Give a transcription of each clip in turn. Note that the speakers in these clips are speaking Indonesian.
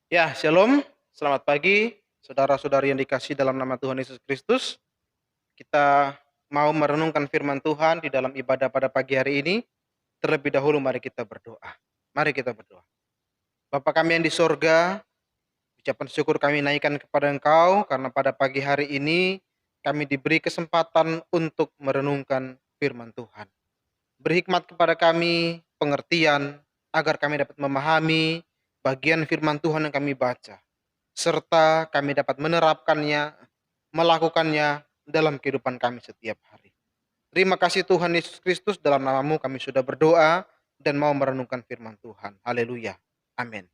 Ya, shalom. Selamat pagi, saudara-saudari yang dikasihi dalam nama Tuhan Yesus Kristus. Kita mau merenungkan firman Tuhan di dalam ibadah pada pagi hari ini. Terlebih dahulu mari kita berdoa. Mari kita berdoa. Bapa kami yang di sorga, ucapan syukur kami naikkan kepada Engkau karena pada pagi hari ini kami diberi kesempatan untuk merenungkan firman Tuhan. Beri hikmat kepada kami, pengertian, agar kami dapat memahami bagian firman Tuhan yang kami baca, serta kami dapat menerapkannya, melakukannya dalam kehidupan kami setiap hari. Terima kasih Tuhan Yesus Kristus, dalam nama-Mu kami sudah berdoa dan mau merenungkan firman Tuhan. Haleluya. Amin.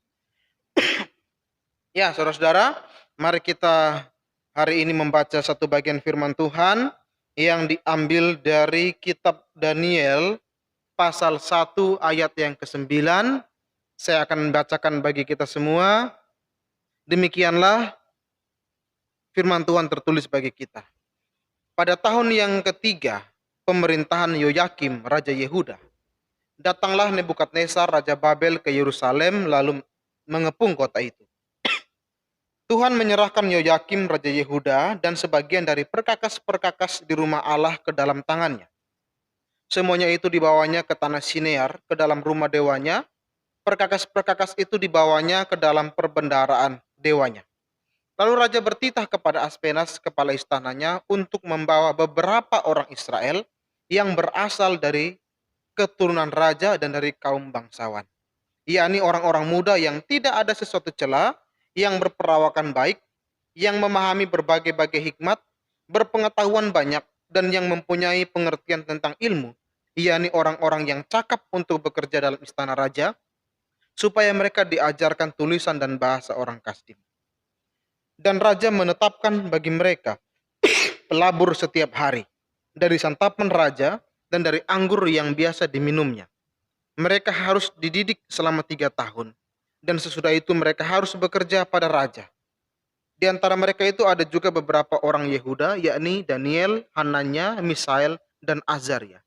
Ya, saudara-saudara, mari kita hari ini membaca satu bagian firman Tuhan yang diambil dari kitab Daniel pasal 1 ayat yang ke-9. Saya akan membacakan bagi kita semua. Demikianlah firman Tuhan tertulis bagi kita. Pada tahun yang ketiga pemerintahan Yoyakim Raja Yehuda, datanglah Nebukadnezar Raja Babel ke Yerusalem lalu mengepung kota itu. Tuhan menyerahkan Yoyakim Raja Yehuda dan sebagian dari perkakas-perkakas di rumah Allah ke dalam tangannya. Semuanya itu dibawanya ke tanah Sinear, ke dalam rumah dewanya. Perkakas-perkakas itu dibawanya ke dalam perbendaharaan dewanya. Lalu raja bertitah kepada Aspenas, kepala istananya, untuk membawa beberapa orang Israel yang berasal dari keturunan raja dan dari kaum bangsawan. yakni orang-orang muda yang tidak ada sesuatu cela, yang berperawakan baik, yang memahami berbagai-bagai hikmat, berpengetahuan banyak, dan yang mempunyai pengertian tentang ilmu, yakni orang-orang yang cakap untuk bekerja dalam istana raja, supaya mereka diajarkan tulisan dan bahasa orang Kasdim. Dan raja menetapkan bagi mereka pelabur setiap hari, dari santapan raja dan dari anggur yang biasa diminumnya. Mereka harus dididik selama 3 tahun, dan sesudah itu mereka harus bekerja pada raja. Di antara mereka itu ada juga beberapa orang Yehuda, yakni Daniel, Hananya, Misael, dan Azaria.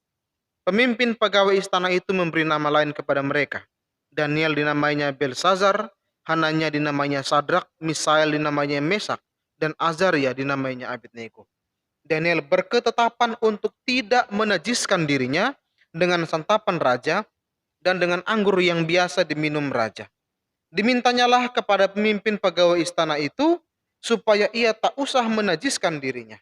Pemimpin pegawai istana itu memberi nama lain kepada mereka. Daniel dinamainya Belsazar, Hananya dinamainya Sadrak, Misael dinamainya Mesak, dan Azaria dinamainya Abednego. Daniel berketetapan untuk tidak menajiskan dirinya dengan santapan raja dan dengan anggur yang biasa diminum raja. Dimintanyalah kepada pemimpin pegawai istana itu supaya ia tak usah menajiskan dirinya.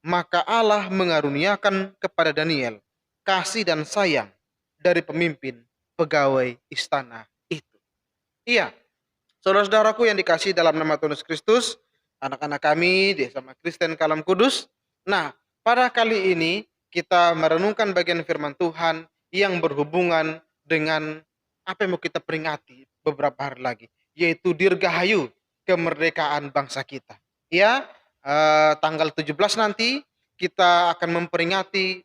Maka Allah mengaruniakan kepada Daniel kasih dan sayang dari pemimpin pegawai istana itu. Iya, saudara-saudaraku yang dikasihi dalam nama Tuhan Yesus Kristus, anak-anak kami di SMA Kristen Kalam Kudus. Nah, pada kali ini kita merenungkan bagian firman Tuhan yang berhubungan dengan apa yang mau kita peringati beberapa hari lagi, yaitu Dirgahayu, kemerdekaan bangsa kita. Ya, tanggal 17 nanti kita akan memperingati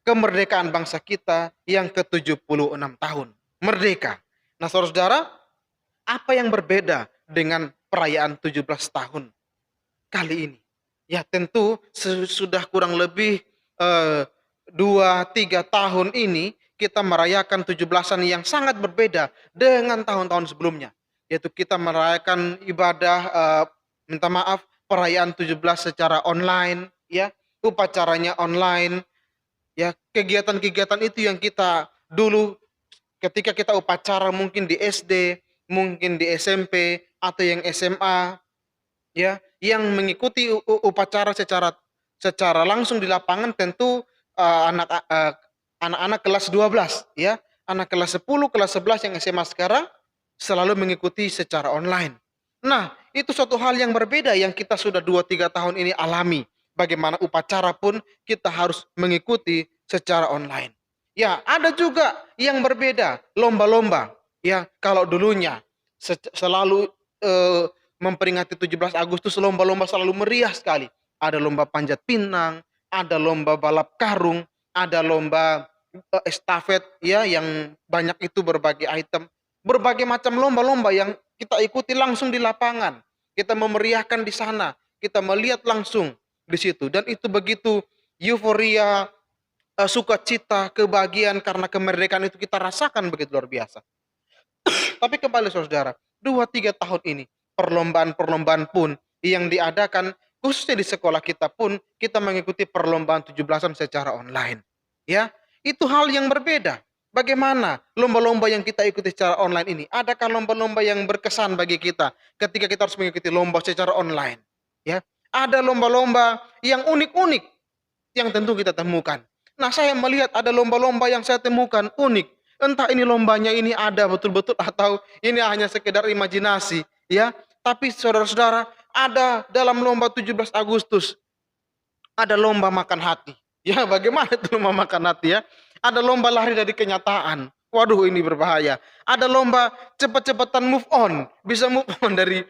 kemerdekaan bangsa kita yang ke-76 tahun. Merdeka. Nah, saudara-saudara, apa yang berbeda dengan perayaan 17 tahun kali ini? Ya tentu sudah kurang lebih 2-3 tahun ini kita merayakan 17-an yang sangat berbeda dengan tahun-tahun sebelumnya. Yaitu kita merayakan ibadah, minta maaf, perayaan 17 secara online, ya, upacaranya online, ya, kegiatan-kegiatan itu yang kita dulu ketika kita upacara mungkin di SD, mungkin di SMP atau yang SMA, ya, yang mengikuti upacara secara langsung di lapangan tentu anak-anak kelas 12, ya. Anak kelas 10, kelas 11 yang SMA sekarang selalu mengikuti secara online. Nah, itu suatu hal yang berbeda yang kita sudah 2-3 tahun ini alami. Bagaimana upacara pun kita harus mengikuti secara online. Ya, ada juga yang berbeda, lomba-lomba. Ya, kalau dulunya selalu memperingati 17 Agustus lomba-lomba selalu meriah sekali. Ada lomba panjat pinang, ada lomba balap karung, ada lomba estafet, ya, yang banyak itu berbagai item, berbagai macam lomba-lomba yang kita ikuti langsung di lapangan. Kita memeriahkan di sana, kita melihat langsung di situ, dan itu begitu euforia, sukacita, kebahagiaan karena kemerdekaan itu kita rasakan begitu luar biasa. Tapi kembali saudara, 2-3 tahun ini perlombaan-perlombaan pun yang diadakan khususnya di sekolah kita pun kita mengikuti perlombaan 17-an secara online. Ya, itu hal yang berbeda. Bagaimana lomba-lomba yang kita ikuti secara online ini? Adakah lomba-lomba yang berkesan bagi kita ketika kita harus mengikuti lomba secara online? Ya, ada lomba-lomba yang unik-unik yang tentu kita temukan. Nah, saya melihat ada lomba-lomba yang saya temukan unik. Entah ini lombanya ini ada betul-betul atau ini hanya sekedar imajinasi, ya. Tapi saudara-saudara, ada dalam lomba 17 Agustus, ada lomba makan hati. Ya, bagaimana itu lomba makan hati, ya? Ada lomba lari dari kenyataan. Waduh, ini berbahaya. Ada lomba cepat-cepatan move on, bisa move on dari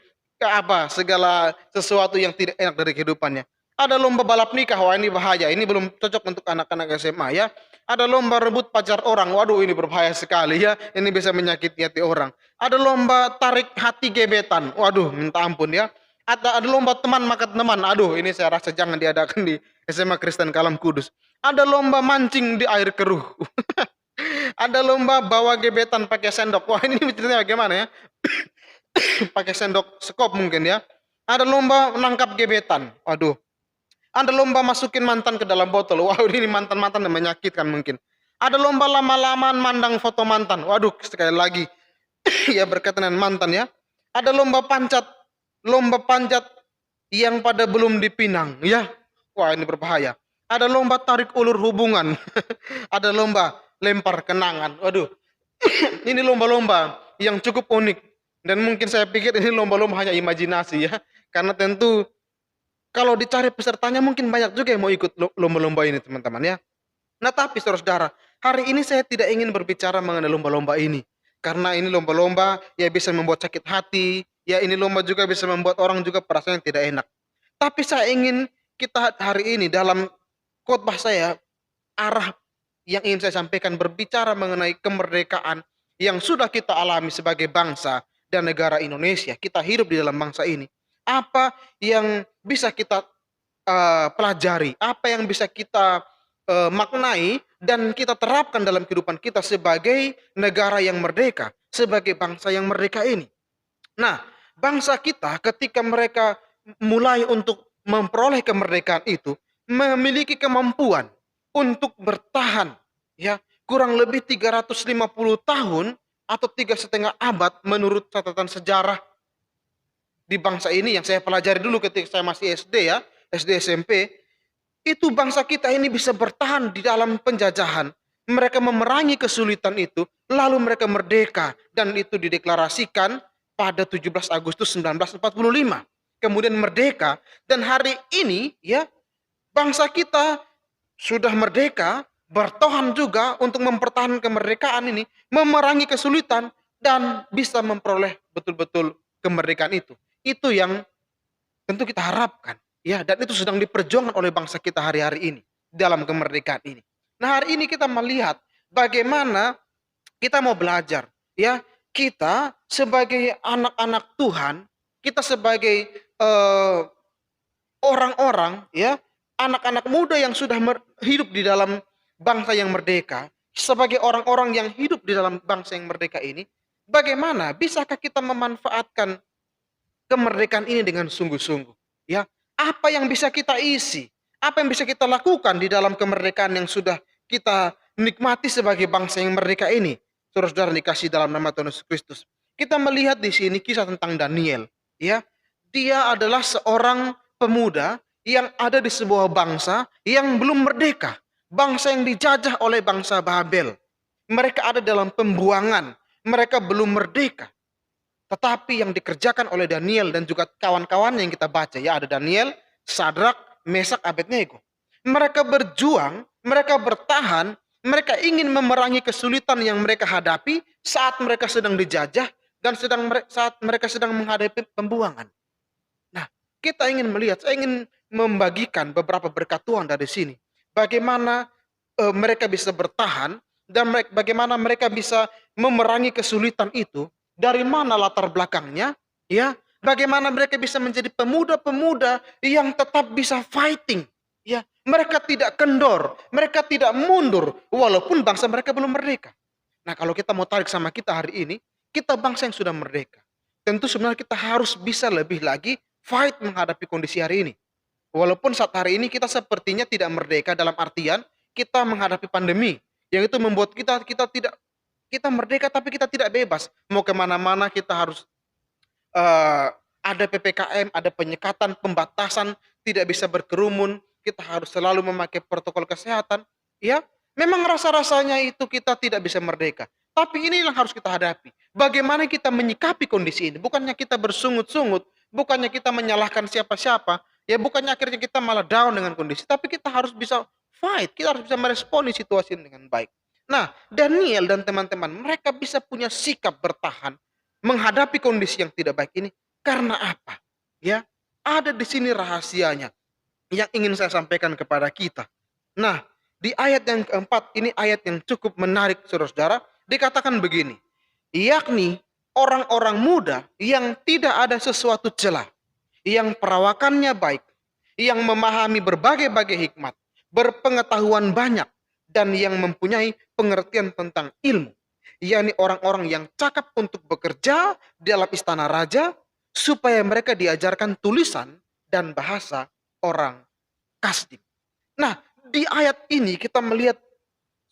segala sesuatu yang tidak enak dari kehidupannya. Ada lomba balap nikah, wah ini bahaya. Ini belum cocok untuk anak-anak SMA, ya. Ada lomba rebut pacar orang, waduh ini berbahaya sekali, ya. Ini bisa menyakiti hati orang. Ada lomba tarik hati gebetan, waduh minta ampun, ya. Ada lomba teman makan teman, aduh ini saya rasa jangan diadakan di SMA Kristen Kalam Kudus. Ada lomba mancing di air keruh. Ada lomba bawa gebetan pakai sendok, wah ini ceritanya bagaimana, ya. Pakai sendok sekop mungkin, ya. Ada lomba menangkap gebetan, waduh. Ada lomba masukin mantan ke dalam botol. Wah, ini mantan-mantan yang menyakitkan mungkin. Ada lomba lama-lamaan mandang foto mantan. Waduh, sekali lagi ya berkaitan dengan mantan, ya. Ada lomba panjat yang pada belum dipinang, ya. Wah, ini berbahaya. Ada lomba tarik ulur hubungan. Ada lomba lempar kenangan. Waduh. Ini lomba-lomba yang cukup unik dan mungkin saya pikir ini lomba-lomba hanya imajinasi ya, karena tentu kalau dicari pesertanya mungkin banyak juga yang mau ikut lomba-lomba ini teman-teman ya. Nah tapi saudara-saudara, hari ini saya tidak ingin berbicara mengenai lomba-lomba ini. Karena ini lomba-lomba ya bisa membuat sakit hati, ya ini lomba juga bisa membuat orang juga perasaan yang tidak enak. Tapi saya ingin kita hari ini dalam khotbah saya, arah yang ingin saya sampaikan berbicara mengenai kemerdekaan yang sudah kita alami sebagai bangsa dan negara Indonesia. Kita hidup di dalam bangsa ini. Apa yang bisa kita pelajari, apa yang bisa kita maknai dan kita terapkan dalam kehidupan kita sebagai negara yang merdeka, sebagai bangsa yang merdeka ini. Nah, bangsa kita ketika mereka mulai untuk memperoleh kemerdekaan itu memiliki kemampuan untuk bertahan ya kurang lebih 350 tahun atau 3,5 abad menurut catatan sejarah di bangsa ini yang saya pelajari dulu ketika saya masih SD ya, SD SMP, itu bangsa kita ini bisa bertahan di dalam penjajahan. Mereka memerangi kesulitan itu, lalu mereka merdeka dan itu dideklarasikan pada 17 Agustus 1945. Kemudian merdeka dan hari ini ya bangsa kita sudah merdeka, bertahan juga untuk mempertahankan kemerdekaan ini, memerangi kesulitan dan bisa memperoleh betul-betul kemerdekaan itu. Itu yang tentu kita harapkan. Ya, dan itu sedang diperjuangkan oleh bangsa kita hari-hari ini dalam kemerdekaan ini. Nah, hari ini kita melihat bagaimana kita mau belajar, ya. Kita sebagai anak-anak Tuhan, kita sebagai orang-orang, ya, anak-anak muda yang sudah hidup di dalam bangsa yang merdeka, sebagai orang-orang yang hidup di dalam bangsa yang merdeka ini, bagaimana bisakah kita memanfaatkan kemerdekaan ini dengan sungguh-sungguh, ya. Apa yang bisa kita isi? Apa yang bisa kita lakukan di dalam kemerdekaan yang sudah kita nikmati sebagai bangsa yang merdeka ini? Saudara-saudara dikasih dalam nama Tuhan Yesus Kristus. Kita melihat di sini kisah tentang Daniel, ya. Dia adalah seorang pemuda yang ada di sebuah bangsa yang belum merdeka, bangsa yang dijajah oleh bangsa Babel. Mereka ada dalam pembuangan, mereka belum merdeka. Tetapi yang dikerjakan oleh Daniel dan juga kawan-kawan yang kita baca ya ada Daniel, Sadrak, Mesak, Abednego. Mereka berjuang, mereka bertahan, mereka ingin memerangi kesulitan yang mereka hadapi saat mereka sedang dijajah dan saat mereka sedang menghadapi pembuangan. Nah, kita ingin melihat, saya ingin membagikan beberapa berkat Tuhan dari sini. Bagaimana mereka bisa bertahan dan bagaimana mereka bisa memerangi kesulitan itu. Dari mana latar belakangnya, ya? Bagaimana mereka bisa menjadi pemuda-pemuda yang tetap bisa fighting, ya? Mereka tidak kendor, mereka tidak mundur walaupun bangsa mereka belum merdeka. Nah, kalau kita mau tarik sama kita hari ini, kita bangsa yang sudah merdeka. Tentu sebenarnya kita harus bisa lebih lagi fight menghadapi kondisi hari ini. Walaupun saat hari ini kita sepertinya tidak merdeka dalam artian kita menghadapi pandemi yang itu membuat kita merdeka tapi kita tidak bebas. Mau kemana-mana kita harus ada PPKM, ada penyekatan, pembatasan, tidak bisa berkerumun, kita harus selalu memakai protokol kesehatan. Ya, memang rasa-rasanya itu kita tidak bisa merdeka. Tapi ini yang harus kita hadapi. Bagaimana kita menyikapi kondisi ini? Bukannya kita bersungut-sungut, bukannya kita menyalahkan siapa-siapa, ya bukannya akhirnya kita malah down dengan kondisi, tapi kita harus bisa fight, kita harus bisa meresponi situasi ini dengan baik. Nah, Daniel dan teman-teman, mereka bisa punya sikap bertahan menghadapi kondisi yang tidak baik ini karena apa? Ya, ada di sini rahasianya yang ingin saya sampaikan kepada kita. Nah, di ayat yang keempat, ini ayat yang cukup menarik saudara-saudara, dikatakan begini, yakni orang-orang muda yang tidak ada sesuatu celah, yang perawakannya baik, yang memahami berbagai-bagai hikmat, berpengetahuan banyak, dan yang mempunyai pengertian tentang ilmu, yakni orang-orang yang cakap untuk bekerja di dalam istana raja, supaya mereka diajarkan tulisan dan bahasa orang Kasdim. Nah, di ayat ini kita melihat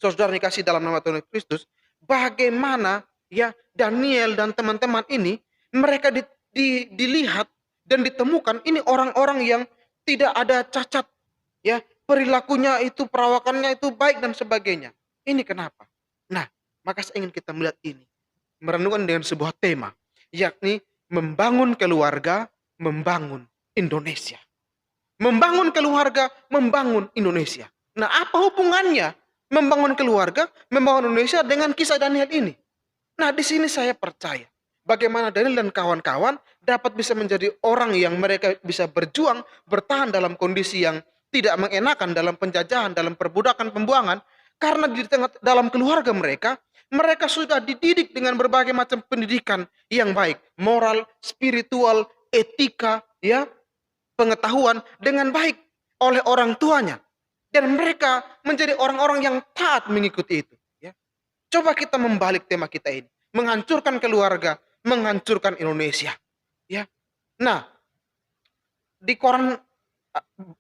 saudara dikasih dalam nama Tuhan Kristus, bagaimana ya Daniel dan teman-teman ini mereka dilihat dan ditemukan ini orang-orang yang tidak ada cacat, ya perilakunya itu, perawakannya itu baik dan sebagainya. Ini kenapa? Nah, maka saya ingin kita melihat ini. merenungkan dengan sebuah tema, yakni membangun keluarga, membangun Indonesia. Membangun keluarga, membangun Indonesia. Nah, apa hubungannya membangun keluarga, membangun Indonesia dengan kisah Daniel ini? Nah, di sini saya percaya bagaimana Daniel dan kawan-kawan dapat bisa menjadi orang yang mereka bisa berjuang, bertahan dalam kondisi yang tidak mengenakan, dalam penjajahan, dalam perbudakan, pembuangan, karena di tengah dalam keluarga mereka, mereka sudah dididik dengan berbagai macam pendidikan yang baik, moral, spiritual, etika, ya, pengetahuan dengan baik oleh orang tuanya. Dan mereka menjadi orang-orang yang taat mengikuti itu. Ya. Coba kita membalik tema kita ini. Menghancurkan keluarga, menghancurkan Indonesia. Ya. Nah, di koran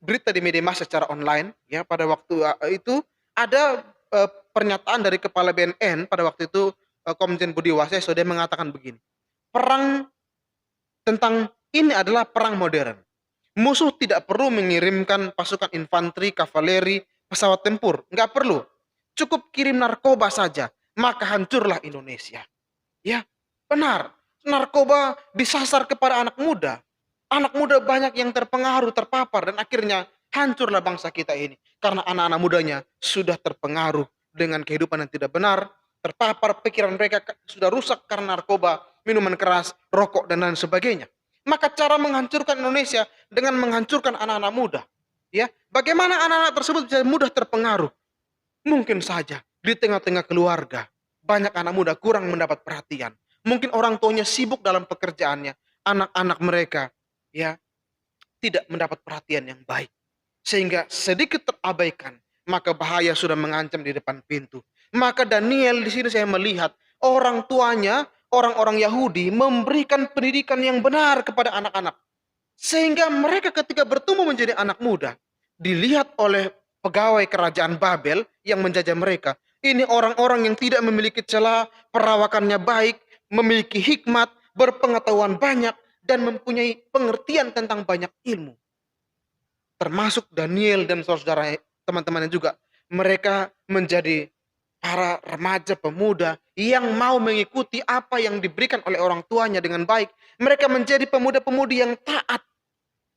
berita di media massa secara online, ya, pada waktu itu ada pernyataan dari Kepala BNN pada waktu itu, Komjen Budi Waseso, dia mengatakan begini, perang tentang ini adalah perang modern. Musuh tidak perlu mengirimkan pasukan infanteri, kavaleri, pesawat tempur. Nggak perlu. Cukup kirim narkoba saja. Maka hancurlah Indonesia. Ya, benar. Narkoba disasar kepada anak muda. Anak muda banyak yang terpengaruh, terpapar. Dan akhirnya hancurlah bangsa kita ini. Karena anak-anak mudanya sudah terpengaruh dengan kehidupan yang tidak benar. Terpapar, pikiran mereka sudah rusak karena narkoba, minuman keras, rokok, dan lain sebagainya. Maka cara menghancurkan Indonesia dengan menghancurkan anak-anak muda. Ya, bagaimana anak-anak tersebut bisa mudah terpengaruh? Mungkin saja di tengah-tengah keluarga banyak anak muda kurang mendapat perhatian. Mungkin orang tuanya sibuk dalam pekerjaannya, anak-anak mereka ya tidak mendapat perhatian yang baik. Sehingga sedikit terabaikan, maka bahaya sudah mengancam di depan pintu. Maka Daniel di sini saya melihat orang tuanya, orang-orang Yahudi memberikan pendidikan yang benar kepada anak-anak. Sehingga mereka ketika bertumbuh menjadi anak muda, dilihat oleh pegawai kerajaan Babel yang menjajah mereka. Ini orang-orang yang tidak memiliki celah, perawakannya baik, memiliki hikmat, berpengetahuan banyak, dan mempunyai pengertian tentang banyak ilmu. Termasuk Daniel dan saudara teman-temannya juga. Mereka menjadi para remaja pemuda yang mau mengikuti apa yang diberikan oleh orang tuanya dengan baik. Mereka menjadi pemuda-pemudi yang taat.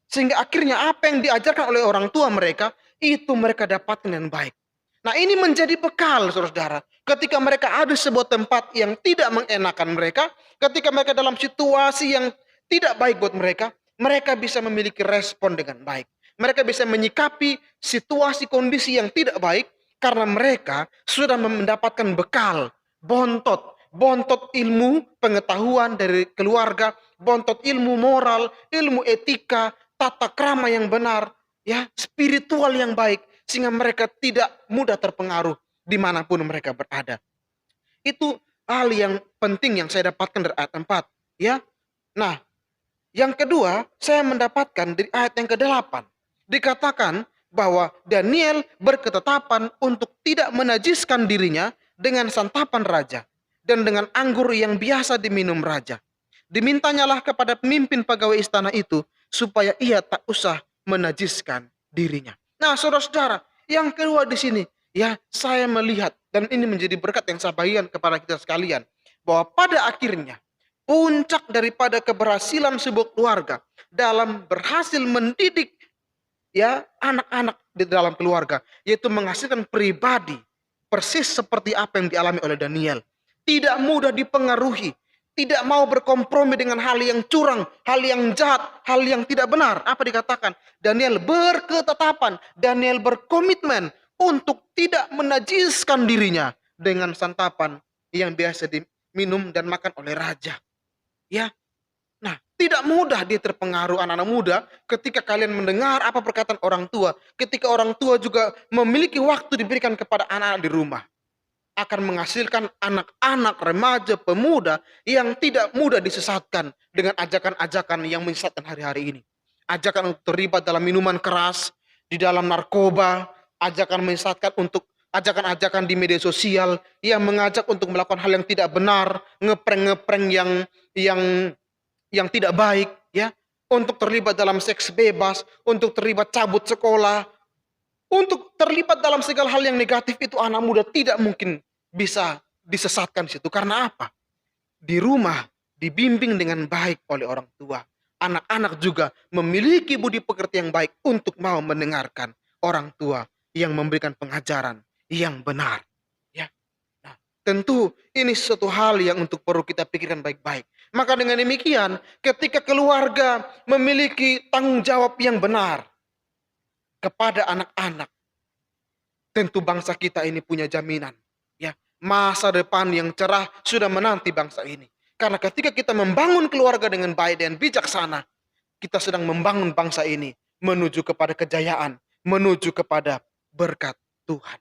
Sehingga akhirnya apa yang diajarkan oleh orang tua mereka, itu mereka dapatkan dengan baik. Nah, ini menjadi bekal, saudara-saudara. Ketika mereka ada sebuah tempat yang tidak mengenakan mereka, ketika mereka dalam situasi yang tidak baik buat mereka, mereka bisa memiliki respon dengan baik. Mereka bisa menyikapi situasi kondisi yang tidak baik, karena mereka sudah mendapatkan bekal, bontot ilmu, pengetahuan dari keluarga, bontot ilmu moral, ilmu etika, tata krama yang benar, ya, spiritual yang baik, sehingga mereka tidak mudah terpengaruh dimanapun mereka berada. Itu hal yang penting yang saya dapatkan dari ayat 4. Ya. Nah, yang kedua, saya mendapatkan dari ayat yang ke-8. Dikatakan bahwa Daniel berketetapan untuk tidak menajiskan dirinya dengan santapan raja dan dengan anggur yang biasa diminum raja. Dimintanyalah kepada pemimpin pegawai istana itu supaya ia tak usah menajiskan dirinya. Nah, saudara-saudara, yang kedua di sini, ya, saya melihat dan ini menjadi berkat yang saya bagikan kepada kita sekalian, bahwa pada akhirnya puncak daripada keberhasilan sebuah keluarga dalam berhasil mendidik ya anak-anak di dalam keluarga, yaitu menghasilkan pribadi persis seperti apa yang dialami oleh Daniel. Tidak mudah dipengaruhi, tidak mau berkompromi dengan hal yang curang, hal yang jahat, hal yang tidak benar. Apa dikatakan? Daniel berketetapan, Daniel berkomitmen untuk tidak menajiskan dirinya dengan santapan yang biasa diminum dan makan oleh raja. Ya, nah, tidak mudah dia terpengaruh anak-anak muda ketika kalian mendengar apa perkataan orang tua. Ketika orang tua juga memiliki waktu diberikan kepada anak-anak di rumah. Akan menghasilkan anak-anak, remaja, pemuda yang tidak mudah disesatkan dengan ajakan-ajakan yang menyesatkan hari-hari ini. Ajakan untuk terlibat dalam minuman keras, di dalam narkoba, ajakan menyesatkan untuk ajakan-ajakan di media sosial yang mengajak untuk melakukan hal yang tidak benar, ngeprank-ngeprank yang tidak baik, ya, untuk terlibat dalam seks bebas, untuk terlibat cabut sekolah, untuk terlibat dalam segala hal yang negatif itu anak muda tidak mungkin bisa disesatkan di situ. Karena apa? di rumah dibimbing dengan baik oleh orang tua. Anak-anak juga memiliki budi pekerti yang baik untuk mau mendengarkan orang tua yang memberikan pengajaran yang benar. Ya, nah, tentu ini suatu hal yang untuk perlu kita pikirkan baik-baik. Maka dengan demikian, ketika keluarga memiliki tanggung jawab yang benar kepada anak-anak, tentu bangsa kita ini punya jaminan. Ya, masa depan yang cerah sudah menanti bangsa ini. Karena ketika kita membangun keluarga dengan baik dan bijaksana, kita sedang membangun bangsa ini menuju kepada kejayaan, menuju kepada berkat Tuhan.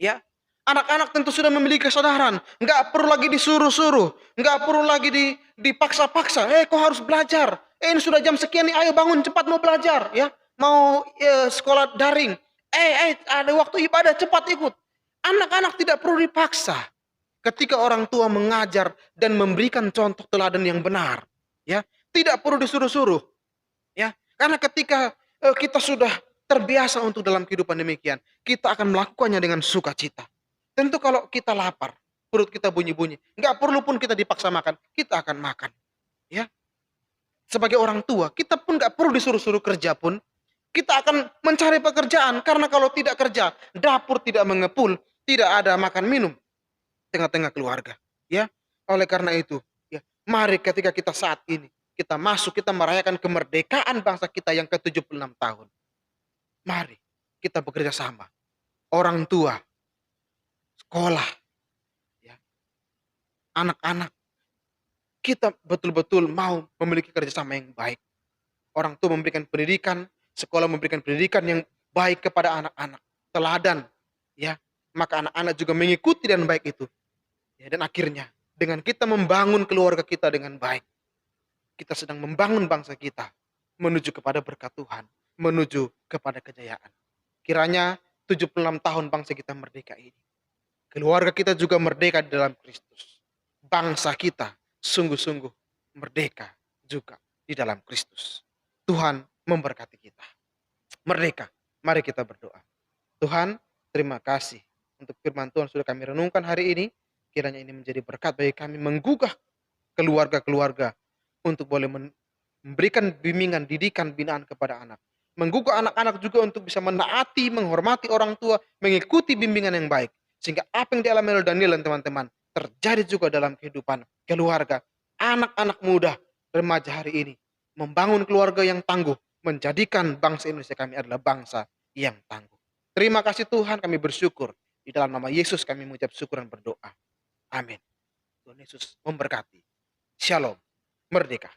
Ya, anak-anak tentu sudah memiliki kesadaran, nggak perlu lagi disuruh-suruh, nggak perlu lagi dipaksa-paksa. Kau harus belajar. Ini sudah jam sekian nih, ayo bangun cepat mau belajar, ya. Mau sekolah daring. Ada waktu ibadah cepat ikut. Anak-anak tidak perlu dipaksa. Ketika orang tua mengajar dan memberikan contoh teladan yang benar, ya, tidak perlu disuruh-suruh, ya. Karena ketika kita sudah terbiasa untuk dalam kehidupan demikian, kita akan melakukannya dengan sukacita. Tentu kalau kita lapar, perut kita bunyi-bunyi, nggak perlu pun kita dipaksa makan, kita akan makan, ya. Sebagai orang tua, kita pun nggak perlu disuruh-suruh kerja pun, kita akan mencari pekerjaan. Karena kalau tidak kerja, dapur tidak mengepul, tidak ada makan minum tengah-tengah keluarga, ya. Oleh karena itu, ya, mari ketika kita saat ini kita masuk, kita merayakan kemerdekaan bangsa kita yang ke-76 tahun. Mari kita bekerja sama. Orang tua, sekolah, ya, anak-anak, kita betul-betul mau memiliki kerjasama yang baik. Orang tua memberikan pendidikan, sekolah memberikan pendidikan yang baik kepada anak-anak, teladan, ya. Maka anak-anak juga mengikuti dan baik itu. Ya, dan akhirnya dengan kita membangun keluarga kita dengan baik, kita sedang membangun bangsa kita menuju kepada berkat Tuhan, menuju kepada kejayaan. Kiranya 76 tahun bangsa kita merdeka ini, keluarga kita juga merdeka di dalam Kristus. Bangsa kita sungguh-sungguh merdeka juga di dalam Kristus. Tuhan memberkati kita. Merdeka. Mari kita berdoa. Tuhan, terima kasih untuk firman Tuhan sudah kami renungkan hari ini. Kiranya ini menjadi berkat bagi kami, menggugah keluarga-keluarga untuk boleh memberikan bimbingan, didikan, binaan kepada anak. Menggugah anak-anak juga untuk bisa menaati, menghormati orang tua, mengikuti bimbingan yang baik. Sehingga apa yang dialami oleh Daniel dan teman-teman terjadi juga dalam kehidupan keluarga. Anak-anak muda, remaja hari ini membangun keluarga yang tangguh, menjadikan bangsa Indonesia kami adalah bangsa yang tangguh. Terima kasih Tuhan, kami bersyukur. Di dalam nama Yesus kami mengucap syukur dan berdoa. Amin. Tuhan Yesus memberkati. Shalom. Merdeka.